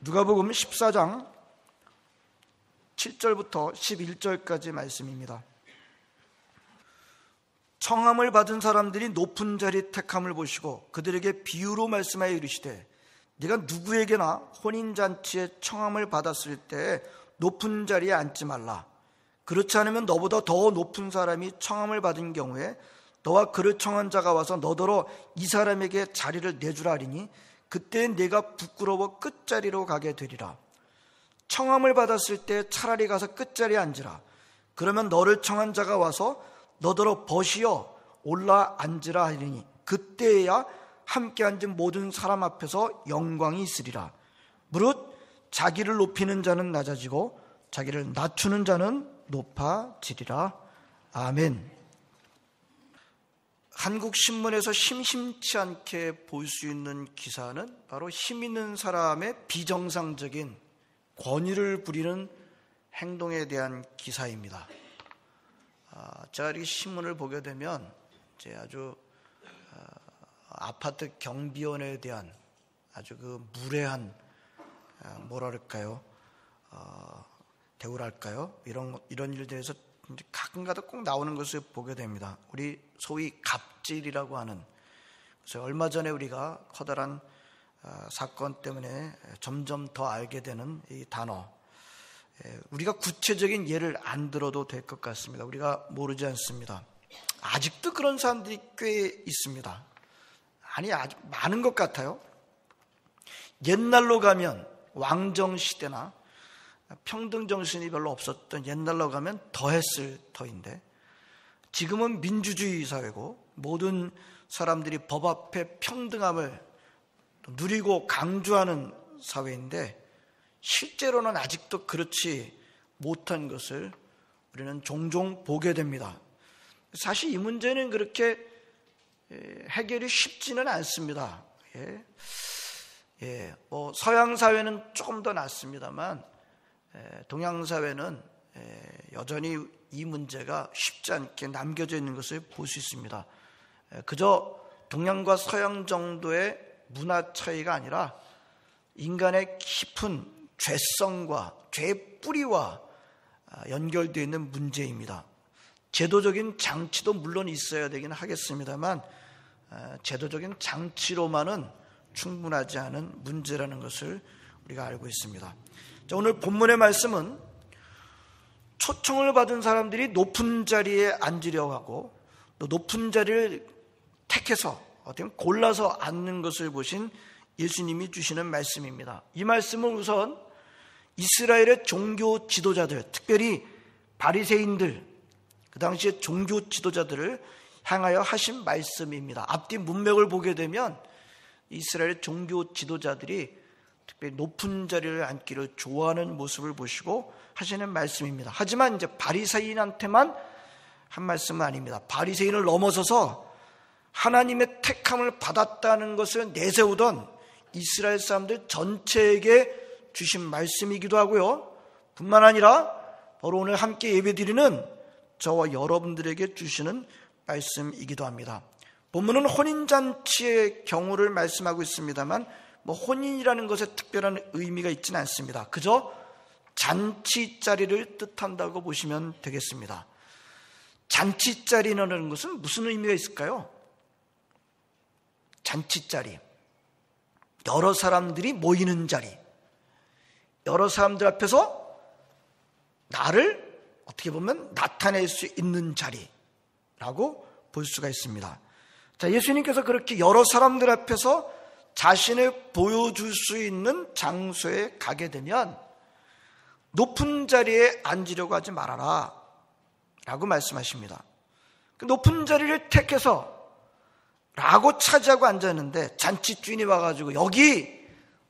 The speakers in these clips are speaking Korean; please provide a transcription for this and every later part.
누가복음 14장 7절부터 11절까지 말씀입니다. 청함을 받은 사람들이 높은 자리 택함을 보시고 그들에게 비유로 말씀하여 이르시되 네가 누구에게나 혼인잔치에 청함을 받았을 때 높은 자리에 앉지 말라. 그렇지 않으면 너보다 더 높은 사람이 청함을 받은 경우에 너와 그를 청한 자가 와서 너더러 이 사람에게 자리를 내주라 하리니 그때 네가 부끄러워 끝자리로 가게 되리라. 청함을 받았을 때 차라리 가서 끝자리에 앉으라. 그러면 너를 청한 자가 와서 너더러 벗이여 올라 앉으라 하리니 그때야 함께 앉은 모든 사람 앞에서 영광이 있으리라. 무릇 자기를 높이는 자는 낮아지고 자기를 낮추는 자는 높아지리라. 아멘. 한국신문에서 심심치 않게 볼 수 있는 기사는 바로 힘 있는 사람의 비정상적인 권위를 부리는 행동에 대한 기사입니다. 제가 이렇게 신문을 보게 되면 이제 아주 아파트 경비원에 대한 아주 그 무례한 뭐랄까요, 대우랄까요, 이런 일들에서 가끔가다 꼭 나오는 것을 보게 됩니다. 우리 소위 갑질이라고 하는, 그래서 얼마 전에 우리가 커다란 사건 때문에 점점 더 알게 되는 이 단어, 우리가 구체적인 예를 안 들어도 될 것 같습니다. 우리가 모르지 않습니다. 아직도 그런 사람들이 꽤 있습니다. 아니, 아주 많은 것 같아요. 옛날로 가면 왕정시대나 평등정신이 별로 없었던 옛날로 가면 더했을 터인데 지금은 민주주의 사회고 모든 사람들이 법 앞에 평등함을 누리고 강조하는 사회인데 실제로는 아직도 그렇지 못한 것을 우리는 종종 보게 됩니다. 사실 이 문제는 그렇게 해결이 쉽지는 않습니다. 뭐 서양 사회는 조금 더 낫습니다만 동양 사회는 여전히 이 문제가 쉽지 않게 남겨져 있는 것을 볼 수 있습니다. 그저 동양과 서양 정도의 문화 차이가 아니라 인간의 깊은 죄성과 죄의 뿌리와 연결되어 있는 문제입니다. 제도적인 장치도 물론 있어야 되긴 하겠습니다만 제도적인 장치로만은 충분하지 않은 문제라는 것을 우리가 알고 있습니다. 자, 오늘 본문의 말씀은 초청을 받은 사람들이 높은 자리에 앉으려고 하고 또 높은 자리를 택해서 어떻게 보면 골라서 앉는 것을 보신 예수님이 주시는 말씀입니다. 이 말씀은 우선 이스라엘의 종교 지도자들, 특별히 바리새인들, 그 당시에 종교 지도자들을 향하여 하신 말씀입니다. 앞뒤 문맥을 보게 되면 이스라엘의 종교 지도자들이 특별히 높은 자리를 앉기를 좋아하는 모습을 보시고 하시는 말씀입니다. 하지만 이제 바리새인한테만 한 말씀은 아닙니다. 바리새인을 넘어서서 하나님의 택함을 받았다는 것을 내세우던 이스라엘 사람들 전체에게 주신 말씀이기도 하고요. 뿐만 아니라 바로 오늘 함께 예배드리는 저와 여러분들에게 주시는 말씀이기도 합니다. 본문은 혼인잔치의 경우를 말씀하고 있습니다만 혼인이라는 것에 특별한 의미가 있지는 않습니다. 그저 잔치자리를 뜻한다고 보시면 되겠습니다. 잔치자리라는 것은 무슨 의미가 있을까요? 잔치자리, 여러 사람들이 모이는 자리, 여러 사람들 앞에서 나를 어떻게 보면 나타낼 수 있는 자리라고 볼 수가 있습니다. 자, 예수님께서 그렇게 여러 사람들 앞에서 자신을 보여줄 수 있는 장소에 가게 되면 높은 자리에 앉으려고 하지 말아라 라고 말씀하십니다. 그 높은 자리를 택해서 라고 차지하고 앉았는데 잔치주인이 와가지고 여기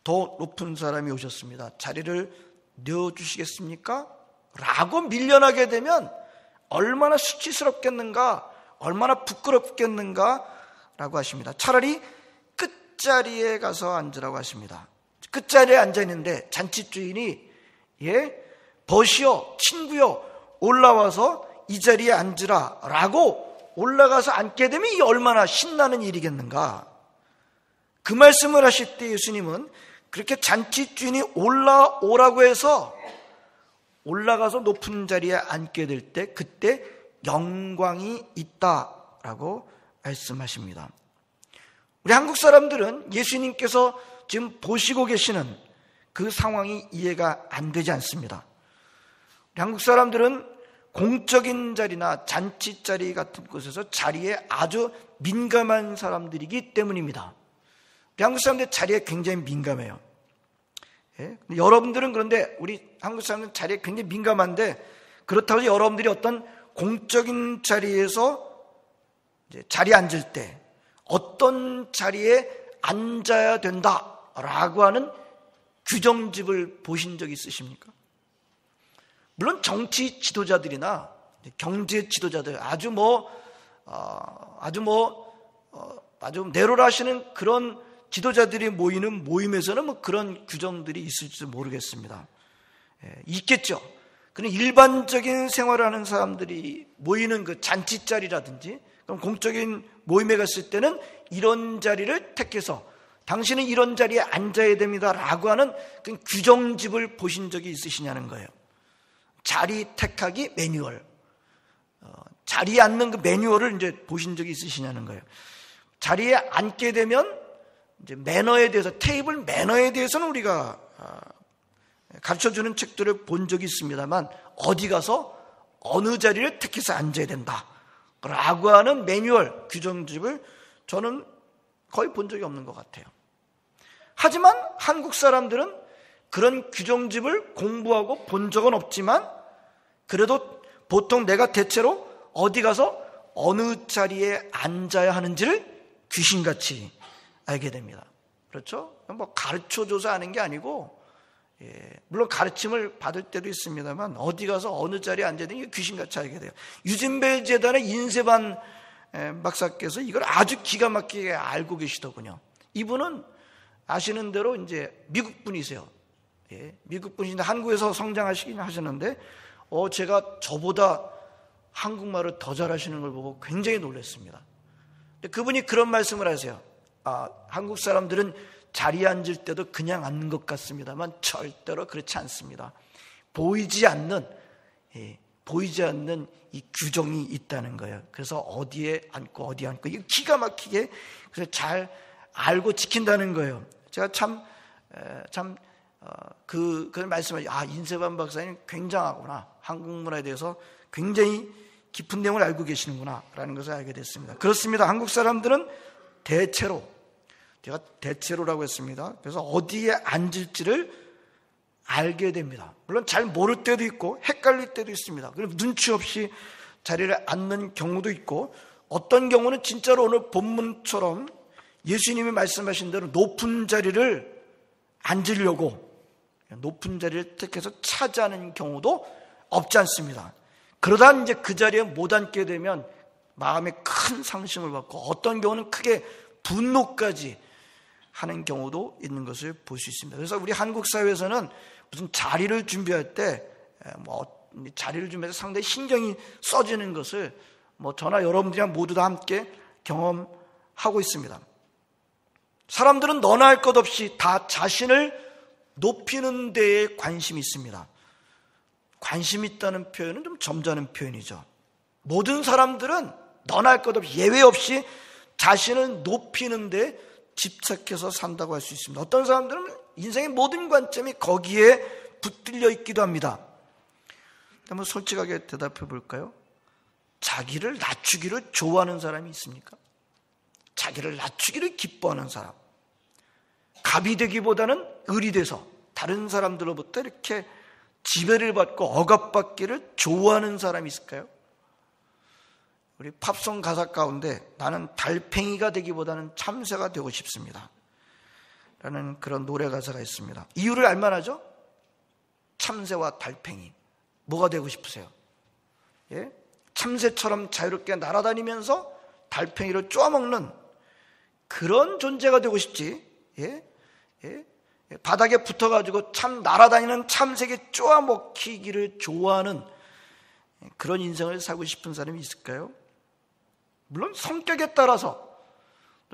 더 높은 사람이 오셨습니다. 자리를 내어주시겠습니까? 라고 밀려나게 되면 얼마나 수치스럽겠는가, 얼마나 부끄럽겠는가 라고 하십니다. 차라리 끝자리에 가서 앉으라고 하십니다. 끝자리에 앉아있는데 잔치주인이 벗이여 친구여 올라와서 이 자리에 앉으라 라고 올라가서 앉게 되면 이게 얼마나 신나는 일이겠는가. 그 말씀을 하실 때 예수님은 그렇게 잔치 주인이 올라오라고 해서 올라가서 높은 자리에 앉게 될 때 그때 영광이 있다라고 말씀하십니다. 우리 한국 사람들은 예수님께서 지금 보시고 계시는 그 상황이 이해가 안 되지 않습니다. 우리 한국 사람들은 공적인 자리나 잔치 자리 같은 곳에서 자리에 아주 민감한 사람들이기 때문입니다. 우리 한국 사람들 자리에 굉장히 민감해요. 예? 여러분들은 그런데 우리 한국 사람들은 자리에 굉장히 민감한데 그렇다고 해서 여러분들이 어떤 공적인 자리에서 이제 자리에 앉을 때 어떤 자리에 앉아야 된다라고 하는 규정집을 보신 적 있으십니까? 물론 정치 지도자들이나 경제 지도자들 아주 내로라 하시는 그런 지도자들이 모이는 모임에서는 뭐 그런 규정들이 있을지 모르겠습니다. 있겠죠. 그런 일반적인 생활을 하는 사람들이 모이는 그 잔치 자리라든지 그럼 공적인 모임에 갔을 때는 이런 자리를 택해서 당신은 이런 자리에 앉아야 됩니다라고 하는 그 규정집을 보신 적이 있으시냐는 거예요. 자리 택하기 매뉴얼, 자리에 앉는 그 매뉴얼을 이제 보신 적이 있으시냐는 거예요. 자리에 앉게 되면 이제 매너에 대해서, 테이블 매너에 대해서는 우리가 가르쳐주는 책들을 본 적이 있습니다만 어디 가서 어느 자리를 택해서 앉아야 된다라고 하는 매뉴얼, 규정집을 저는 거의 본 적이 없는 것 같아요. 하지만 한국 사람들은 그런 규정집을 공부하고 본 적은 없지만 그래도 보통 내가 대체로 어디 가서 어느 자리에 앉아야 하는지를 귀신같이 알게 됩니다. 그렇죠? 뭐 가르쳐줘서 아는 게 아니고, 물론 가르침을 받을 때도 있습니다만 어디 가서 어느 자리에 앉아야 되는 게 귀신같이 알게 돼요. 유진벨 재단의 인세반 박사께서 이걸 아주 기가 막히게 알고 계시더군요. 이분은 아시는 대로 이제 미국 분이세요. 미국 분이신데 한국에서 성장하시긴 하셨는데, 제가 저보다 한국말을 더 잘하시는 걸 보고 굉장히 놀랐습니다. 그분이 그런 말씀을 하세요. 한국 사람들은 자리에 앉을 때도 그냥 앉는 것 같습니다만 절대로 그렇지 않습니다. 보이지 않는 이 규정이 있다는 거예요. 그래서 어디에 앉고 어디에 앉고 이거 기가 막히게 그래서 잘 알고 지킨다는 거예요. 제가 그걸 말씀하죠. 인세반 박사님 굉장하구나. 한국 문화에 대해서 굉장히 깊은 내용을 알고 계시는구나 라는 것을 알게 됐습니다. 그렇습니다. 한국 사람들은 제가 대체로라고 했습니다. 그래서 어디에 앉을지를 알게 됩니다. 물론 잘 모를 때도 있고 헷갈릴 때도 있습니다. 그럼 눈치 없이 자리를 앉는 경우도 있고, 어떤 경우는 진짜로 오늘 본문처럼 예수님이 말씀하신 대로 높은 자리를 앉으려고 높은 자리를 택해서 차지하는 경우도 없지 않습니다. 그러다 이제 그 자리에 못 앉게 되면 마음에 큰 상심을 받고 어떤 경우는 크게 분노까지 하는 경우도 있는 것을 볼 수 있습니다. 그래서 우리 한국 사회에서는 무슨 자리를 준비할 때 자리를 준비해서 상당히 신경이 써지는 것을 저나 여러분들이랑 모두 다 함께 경험하고 있습니다. 사람들은 너나 할 것 없이 다 자신을 높이는 데에 관심이 있습니다. 관심 있다는 표현은 좀 점잖은 표현이죠. 모든 사람들은 너나 할 것 없이 예외 없이 자신을 높이는 데 집착해서 산다고 할 수 있습니다. 어떤 사람들은 인생의 모든 관점이 거기에 붙들려 있기도 합니다. 한번 솔직하게 대답해 볼까요? 자기를 낮추기를 좋아하는 사람이 있습니까? 자기를 낮추기를 기뻐하는 사람, 갑이 되기보다는 을이 돼서 다른 사람들로부터 이렇게 지배를 받고 억압받기를 좋아하는 사람이 있을까요? 우리 팝송 가사 가운데 나는 달팽이가 되기보다는 참새가 되고 싶습니다 라는 그런 노래 가사가 있습니다. 이유를 알만하죠? 참새와 달팽이 뭐가 되고 싶으세요? 참새처럼 자유롭게 날아다니면서 달팽이를 쪼아먹는 그런 존재가 되고 싶지, 바닥에 붙어가지고 날아다니는 참새에게 쪼아먹히기를 좋아하는 그런 인생을 살고 싶은 사람이 있을까요? 물론 성격에 따라서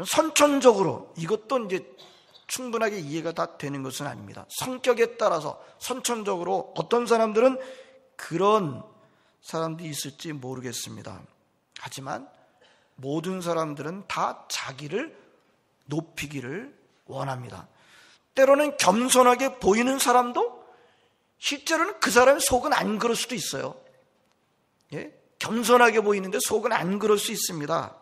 선천적으로 이것도 이제 충분하게 이해가 다 되는 것은 아닙니다. 성격에 따라서 선천적으로 어떤 사람들은 그런 사람들이 있을지 모르겠습니다. 하지만 모든 사람들은 다 자기를 높이기를 원합니다. 때로는 겸손하게 보이는 사람도 실제로는 그 사람의 속은 안 그럴 수도 있어요. 예? 겸손하게 보이는데 속은 안 그럴 수 있습니다.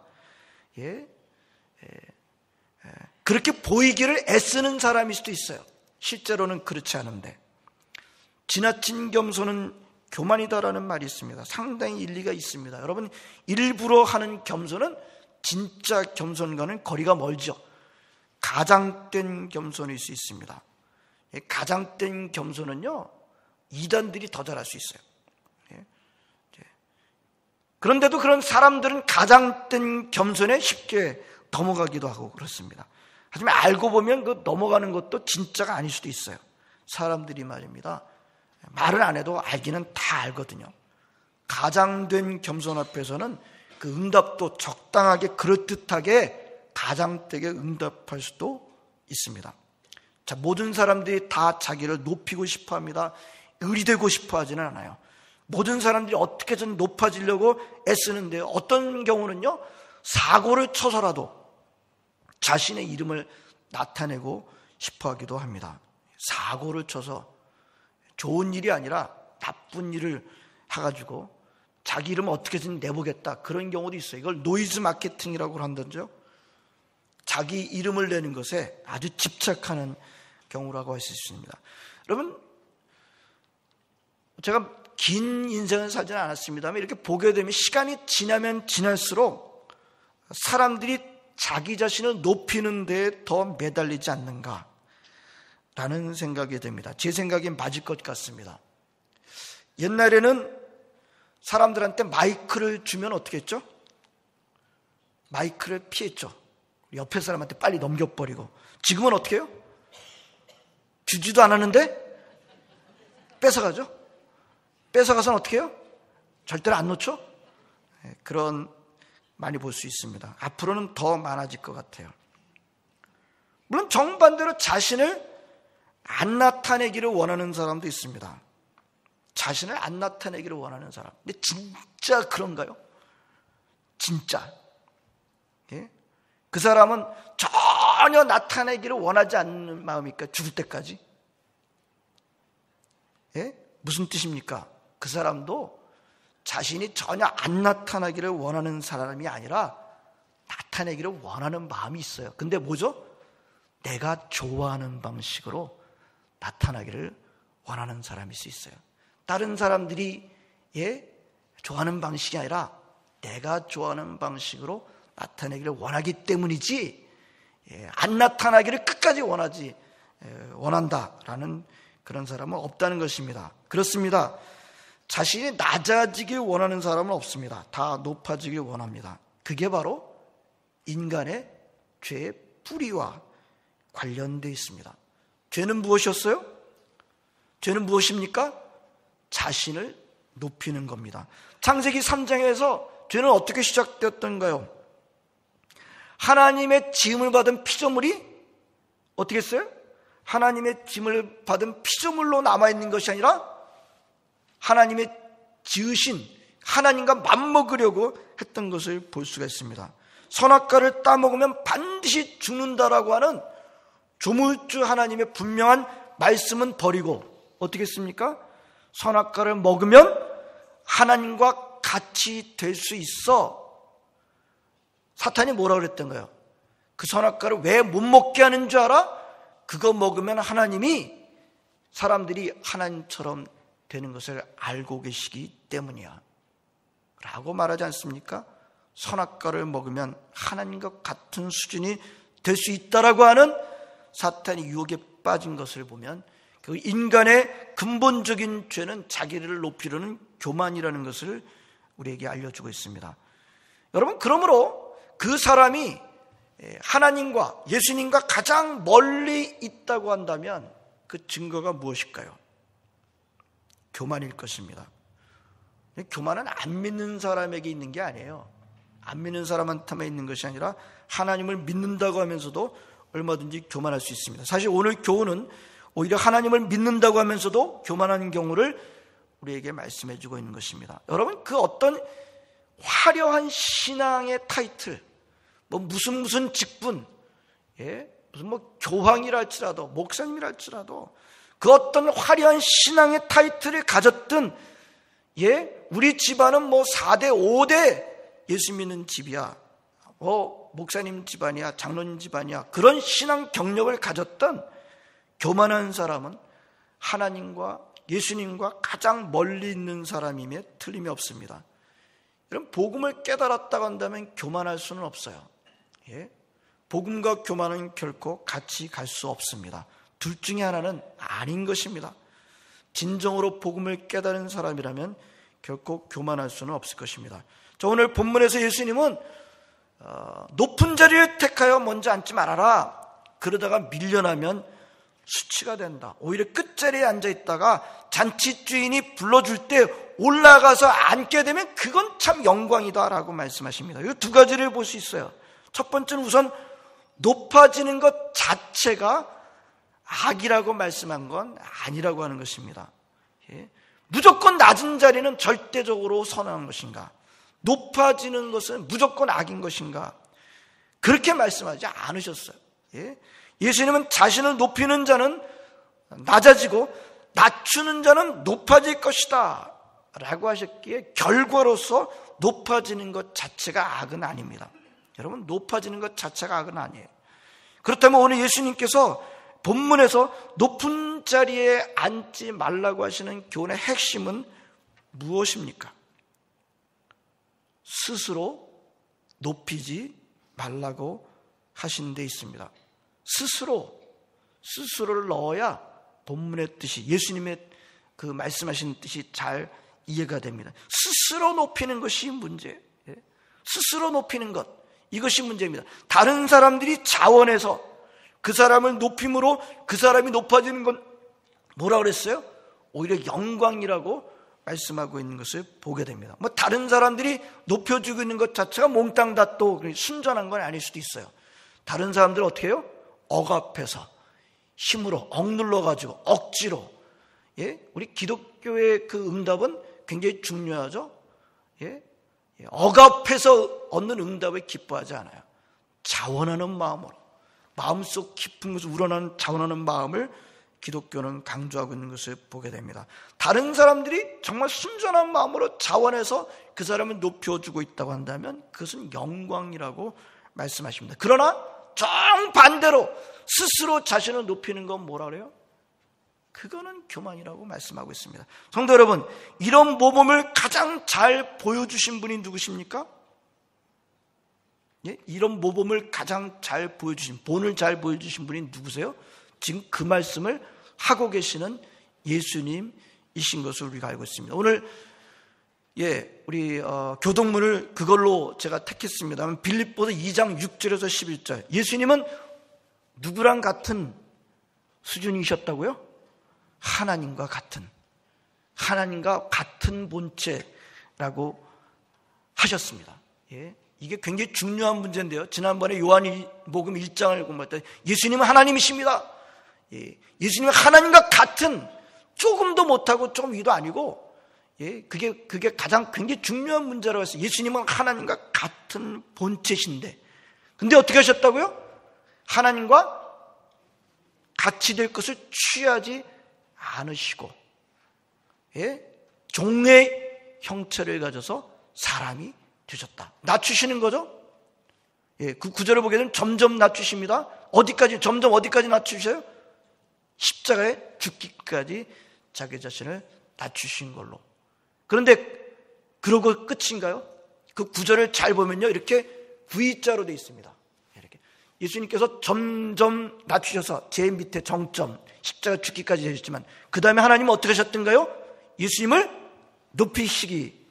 그렇게 보이기를 애쓰는 사람일 수도 있어요. 실제로는 그렇지 않은데. 지나친 겸손은 교만이다라는 말이 있습니다. 상당히 일리가 있습니다. 여러분, 일부러 하는 겸손은 진짜 겸손과는 거리가 멀죠. 가장된 겸손일 수 있습니다. 가장된 겸손은요, 이단들이 더 잘할 수 있어요. 그런데도 그런 사람들은 가장된 겸손에 쉽게 넘어가기도 하고 그렇습니다. 하지만 알고 보면 그 넘어가는 것도 진짜가 아닐 수도 있어요. 사람들이 말입니다. 말은 안 해도 알기는 다 알거든요. 가장된 겸손 앞에서는 그 응답도 적당하게 그럴듯하게 가장되게 응답할 수도 있습니다. 자, 모든 사람들이 다 자기를 높이고 싶어 합니다. 의리되고 싶어 하지는 않아요. 모든 사람들이 어떻게든 높아지려고 애쓰는데 어떤 경우는요, 사고를 쳐서라도 자신의 이름을 나타내고 싶어 하기도 합니다. 사고를 쳐서 좋은 일이 아니라 나쁜 일을 해가지고 자기 이름을 어떻게든 내보겠다, 그런 경우도 있어요. 이걸 노이즈 마케팅이라고 한다죠. 자기 이름을 내는 것에 아주 집착하는 경우라고 할 수 있습니다. 여러분, 제가 긴 인생을 살지는 않았습니다만 이렇게 보게 되면 시간이 지나면 지날수록 사람들이 자기 자신을 높이는 데에 더 매달리지 않는가 라는 생각이 듭니다. 제 생각이 맞을 것 같습니다. 옛날에는 사람들한테 마이크를 주면 어떻게 했죠? 마이크를 피했죠. 옆에 사람한테 빨리 넘겨버리고. 지금은 어떻게 해요? 주지도 않았는데 뺏어가죠. 뺏어가서는 어떻게 해요? 절대로 안 놓죠? 그런 많이 볼 수 있습니다. 앞으로는 더 많아질 것 같아요. 물론 정반대로 자신을 안 나타내기를 원하는 사람도 있습니다. 자신을 안 나타내기를 원하는 사람. 근데 진짜 그런가요? 진짜. 예? 그 사람은 전혀 나타내기를 원하지 않는 마음입니까? 죽을 때까지. 예? 무슨 뜻입니까? 그 사람도 자신이 전혀 안 나타나기를 원하는 사람이 아니라 나타내기를 원하는 마음이 있어요. 근데 뭐죠? 내가 좋아하는 방식으로 나타나기를 원하는 사람일 수 있어요. 다른 사람들이 좋아하는 방식이 아니라 내가 좋아하는 방식으로 나타내기를 원하기 때문이지, 안 나타나기를 끝까지 원한다라는 그런 사람은 없다는 것입니다. 그렇습니다. 자신이 낮아지길 원하는 사람은 없습니다. 다 높아지길 원합니다. 그게 바로 인간의 죄의 뿌리와 관련되어 있습니다. 죄는 무엇이었어요? 죄는 무엇입니까? 자신을 높이는 겁니다. 창세기 3장에서 죄는 어떻게 시작되었던가요? 하나님의 지음을 받은 피조물이 어떻게 했어요? 하나님의 지음을 받은 피조물로 남아있는 것이 아니라 하나님의 지으신 하나님과 맞먹으려고 했던 것을 볼 수가 있습니다. 선악과를 따먹으면 반드시 죽는다라고 하는 조물주 하나님의 분명한 말씀은 버리고 어떻게 했습니까? 선악과를 먹으면 하나님과 같이 될 수 있어. 사탄이 뭐라고 그랬던가요? 그 선악과를 왜 못 먹게 하는 줄 알아? 그거 먹으면 하나님이 사람들이 하나님처럼 되는 것을 알고 계시기 때문이야 라고 말하지 않습니까? 선악과를 먹으면 하나님과 같은 수준이 될 수 있다라고 하는 사탄이 유혹에 빠진 것을 보면 그 인간의 근본적인 죄는 자기를 높이려는 교만이라는 것을 우리에게 알려주고 있습니다. 여러분, 그러므로 그 사람이 하나님과 예수님과 가장 멀리 있다고 한다면 그 증거가 무엇일까요? 교만일 것입니다. 교만은 안 믿는 사람에게 있는 게 아니에요. 안 믿는 사람한테만 있는 것이 아니라 하나님을 믿는다고 하면서도 얼마든지 교만할 수 있습니다. 사실 오늘 교훈은 오히려 하나님을 믿는다고 하면서도 교만한 경우를 우리에게 말씀해 주고 있는 것입니다. 여러분, 그 어떤 화려한 신앙의 타이틀, 무슨 직분, 무슨 교황이라 할지라도, 목사님이라 할지라도, 그 어떤 화려한 신앙의 타이틀을 가졌든, 우리 집안은 4대, 5대 예수 믿는 집이야, 목사님 집안이야, 장로님 집안이야, 그런 신앙 경력을 가졌던 교만한 사람은 하나님과 예수님과 가장 멀리 있는 사람임에 틀림이 없습니다. 이런 복음을 깨달았다고 한다면 교만할 수는 없어요. 복음과 교만은 결코 같이 갈 수 없습니다. 둘 중에 하나는 아닌 것입니다. 진정으로 복음을 깨달은 사람이라면 결코 교만할 수는 없을 것입니다. 자, 오늘 본문에서 예수님은 높은 자리를 택하여 먼저 앉지 말아라. 그러다가 밀려나면 수치가 된다. 오히려 끝자리에 앉아있다가 잔치 주인이 불러줄 때 올라가서 앉게 되면 그건 참 영광이다 라고 말씀하십니다. 이 두 가지를 볼 수 있어요. 첫 번째는 우선 높아지는 것 자체가 악이라고 말씀한 건 아니라고 하는 것입니다. 무조건 낮은 자리는 절대적으로 선한 것인가? 높아지는 것은 무조건 악인 것인가? 그렇게 말씀하지 않으셨어요. 예수님은 자신을 높이는 자는 낮아지고 낮추는 자는 높아질 것이다 라고 하셨기에 결과로서 높아지는 것 자체가 악은 아닙니다. 여러분, 높아지는 것 자체가 악은 아니에요. 그렇다면 오늘 예수님께서 본문에서 높은 자리에 앉지 말라고 하시는 교훈의 핵심은 무엇입니까? 스스로 높이지 말라고 하신 데 있습니다. 스스로를 넣어야 본문의 뜻이, 예수님의 그 말씀하신 뜻이 잘 이해가 됩니다. 스스로 높이는 것이 문제예요. 스스로 높이는 것, 이것이 문제입니다. 다른 사람들이 자원해서 그 사람을 높임으로 그 사람이 높아지는 건 뭐라 그랬어요? 오히려 영광이라고 말씀하고 있는 것을 보게 됩니다. 다른 사람들이 높여주고 있는 것 자체가 몽땅 다 또 순전한 건 아닐 수도 있어요. 다른 사람들은 어떻게 해요? 억압해서, 힘으로, 억눌러가지고, 억지로. 우리 기독교의 그 응답은 굉장히 중요하죠. 억압해서 얻는 응답을 기뻐하지 않아요. 자원하는 마음으로, 마음속 깊은 곳을 우러나는 자원하는 마음을 기독교는 강조하고 있는 것을 보게 됩니다. 다른 사람들이 정말 순전한 마음으로 자원해서 그 사람을 높여주고 있다고 한다면 그것은 영광이라고 말씀하십니다. 그러나 정반대로 스스로 자신을 높이는 건 뭐라 그래요? 그거는 교만이라고 말씀하고 있습니다. 성도 여러분, 이런 모범을 가장 잘 보여주신 분이 누구십니까? 이런 모범을 가장 잘 보여주신, 본을 잘 보여주신 분이 누구세요? 지금 그 말씀을 하고 계시는 예수님이신 것을 우리가 알고 있습니다. 오늘 우리 교동문을 그걸로 제가 택했습니다. 빌립보서 2장 6절에서 11절. 예수님은 누구랑 같은 수준이셨다고요? 하나님과 같은 본체라고 하셨습니다. 이게 굉장히 중요한 문제인데요. 지난번에 요한복음 1장을 공부할 때 예수님은 하나님이십니다. 예수님은 하나님과 같은, 조금도 못하고 조금 위도 아니고, 그게 가장 굉장히 중요한 문제라고 했어요. 예수님은 하나님과 같은 본체신데, 근데 어떻게 하셨다고요? 하나님과 같이 될 것을 취하지 않으시고, 종의 형체를 가져서 사람이 되셨다. 낮추시는 거죠? 그 구절을 보게 되면 점점 낮추십니다. 점점 어디까지 낮추셔요? 십자가에 죽기까지 자기 자신을 낮추신 걸로. 그런데 그러고 끝인가요? 그 구절을 잘 보면요, 이렇게 V자로 되어 있습니다. 이렇게 예수님께서 점점 낮추셔서 제일 밑에 정점, 십자가 죽기까지 되셨지만 그 다음에 하나님은 어떻게 하셨던가요? 예수님을 높이시기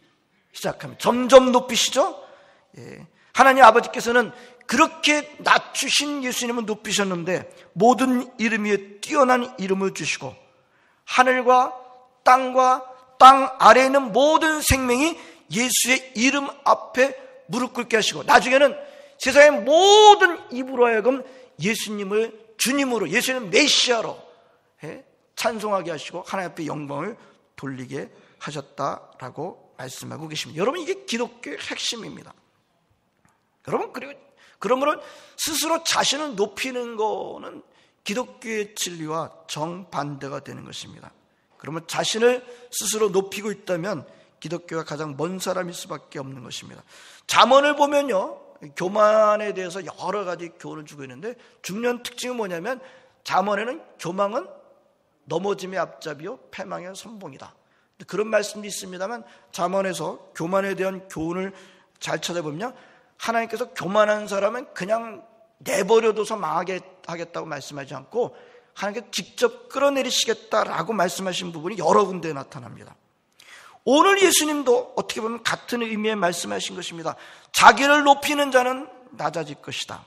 시작합니다. 점점 높이시죠? 하나님 아버지께서는 그렇게 낮추신 예수님은 높이셨는데 모든 이름 위에 뛰어난 이름을 주시고 하늘과 땅 아래에 있는 모든 생명이 예수의 이름 앞에 무릎 꿇게 하시고 나중에는 세상의 모든 입으로 하여금 예수님을 주님으로, 예수님 메시아로 찬송하게 하시고 하나님 앞에 영광을 돌리게 하셨다라고 말씀하고 계십니다. 여러분, 이게 기독교의 핵심입니다. 여러분, 그러므로 스스로 자신을 높이는 거는 기독교의 진리와 정반대가 되는 것입니다. 그러면 자신을 스스로 높이고 있다면 기독교가 가장 먼 사람일 수밖에 없는 것입니다. 잠언을 보면요, 교만에 대해서 여러 가지 교훈을 주고 있는데 중요한 특징은 뭐냐면 잠언에는 교만은 넘어짐의 앞잡이요 패망의 선봉이다. 그런 말씀도 있습니다만 잠언에서 교만에 대한 교훈을 잘 찾아보면 하나님께서 교만한 사람은 그냥 내버려둬서 망하게 하겠다고 말씀하지 않고 하나님께서 직접 끌어내리시겠다라고 말씀하신 부분이 여러 군데에 나타납니다. 오늘 예수님도 어떻게 보면 같은 의미의 말씀하신 것입니다. 자기를 높이는 자는 낮아질 것이다.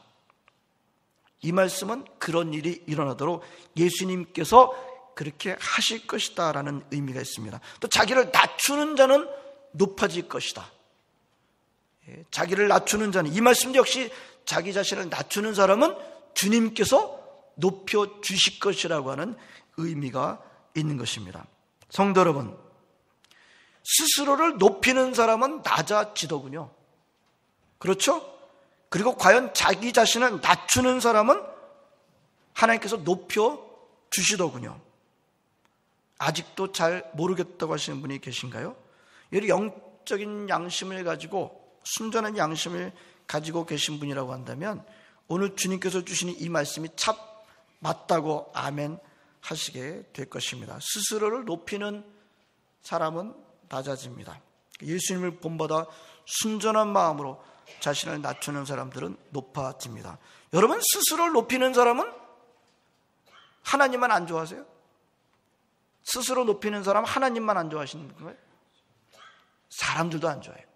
이 말씀은 그런 일이 일어나도록 예수님께서 그렇게 하실 것이다 라는 의미가 있습니다. 또 자기를 낮추는 자는 높아질 것이다. 자기를 낮추는 자는, 이 말씀도 역시 자기 자신을 낮추는 사람은 주님께서 높여주실 것이라고 하는 의미가 있는 것입니다. 성도 여러분, 스스로를 높이는 사람은 낮아지더군요. 그렇죠? 그리고 과연 자기 자신을 낮추는 사람은 하나님께서 높여주시더군요. 아직도 잘 모르겠다고 하시는 분이 계신가요? 여기 영적인 양심을 가지고, 순전한 양심을 가지고 계신 분이라고 한다면 오늘 주님께서 주시는 이 말씀이 참 맞다고 아멘 하시게 될 것입니다. 스스로를 높이는 사람은 낮아집니다. 예수님을 본받아 순전한 마음으로 자신을 낮추는 사람들은 높아집니다. 여러분, 스스로를 높이는 사람은 하나님만 안 좋아하세요? 스스로 높이는 사람 하나님만 안 좋아하시는 거예요? 사람들도 안 좋아해요.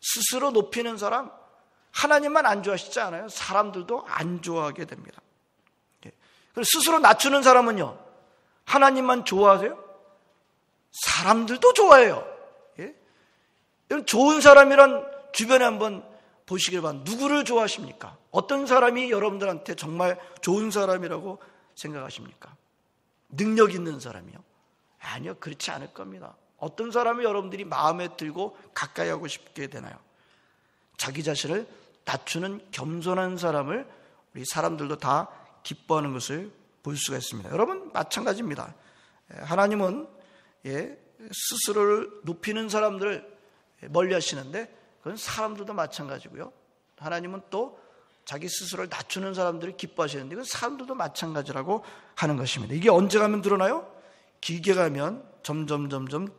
스스로 높이는 사람 하나님만 안 좋아하시지 않아요? 사람들도 안 좋아하게 됩니다. 그리고 스스로 낮추는 사람은요, 하나님만 좋아하세요? 사람들도 좋아해요. 좋은 사람이란 주변에 한번 보시길 바랍니다. 누구를 좋아하십니까? 어떤 사람이 여러분들한테 정말 좋은 사람이라고 생각하십니까? 능력 있는 사람이요? 아니요, 그렇지 않을 겁니다. 어떤 사람이 여러분들이 마음에 들고 가까이 하고 싶게 되나요? 자기 자신을 낮추는 겸손한 사람을 우리 사람들도 다 기뻐하는 것을 볼 수가 있습니다. 여러분, 마찬가지입니다. 하나님은 스스로를 높이는 사람들을 멀리 하시는데 그건 사람들도 마찬가지고요. 하나님은 또 자기 스스로를 낮추는 사람들을 기뻐하시는데 그건 사람들도 마찬가지라고 하는 것입니다. 이게 언제 가면 드러나요? 길게 가면 점점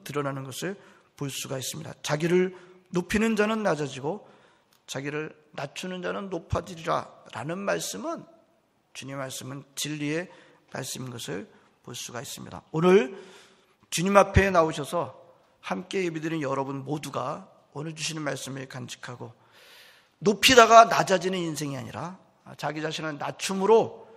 드러나는 것을 볼 수가 있습니다. 자기를 높이는 자는 낮아지고 자기를 낮추는 자는 높아지리라 라는 말씀은, 주님의 말씀은 진리의 말씀인 것을 볼 수가 있습니다. 오늘 주님 앞에 나오셔서 함께 예배드린 여러분 모두가 오늘 주시는 말씀을 간직하고 높이다가 낮아지는 인생이 아니라 자기 자신을 낮춤으로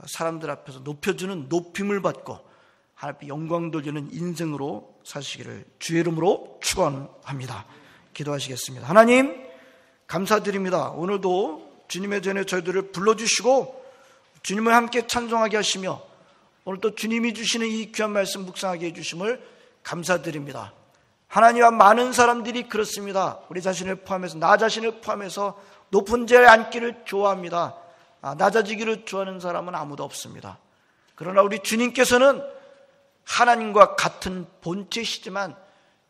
사람들 앞에서 높여주는 높임을 받고 하나님께 영광 돌리는 인생으로 사시기를 주의 이름으로 축원합니다. 기도하시겠습니다. 하나님, 감사드립니다. 오늘도 주님의 전에 저희들을 불러주시고 주님을 함께 찬송하게 하시며 오늘 또 주님이 주시는 이 귀한 말씀 묵상하게 해주심을 감사드립니다. 하나님과 많은 사람들이 그렇습니다. 우리 자신을 포함해서, 나 자신을 포함해서 높은 자리에 앉기를 좋아합니다. 낮아지기를 좋아하는 사람은 아무도 없습니다. 그러나 우리 주님께서는 하나님과 같은 본체시지만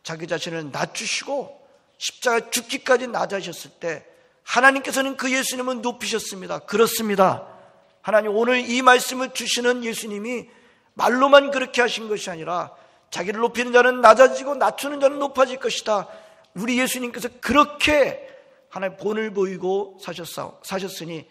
자기 자신을 낮추시고 십자가에 죽기까지 낮아지셨을 때 하나님께서는 그 예수님을 높이셨습니다. 그렇습니다. 하나님, 오늘 이 말씀을 주시는 예수님이 말로만 그렇게 하신 것이 아니라 자기를 높이는 자는 낮아지고 낮추는 자는 높아질 것이다. 우리 예수님께서 그렇게 하나님의 본을 보이고 사셨으니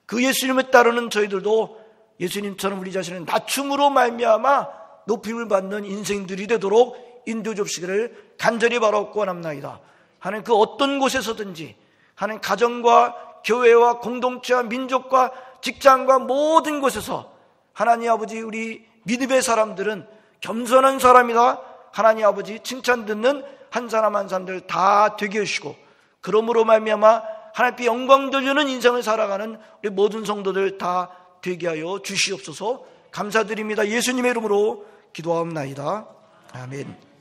그 예수님을 따르는 저희들도 예수님처럼 우리 자신을 낮춤으로 말미암아 높임을 받는 인생들이 되도록 인도해 주시기를 간절히 바라옵고 원합나이다. 하나님, 그 어떤 곳에서든지 하나님 가정과 교회와 공동체와 민족과 직장과 모든 곳에서 하나님 아버지, 우리 믿음의 사람들은 겸손한 사람이다. 하나님 아버지 칭찬 듣는 한 사람 한 사람들 다 되게 하시고 그러므로 말미암아 하나님께 영광 돌리는 인생을 살아가는 우리 모든 성도들 다 되게 하여 주시옵소서. 감사드립니다. 예수님의 이름으로 기도하옵나이다. 아멘.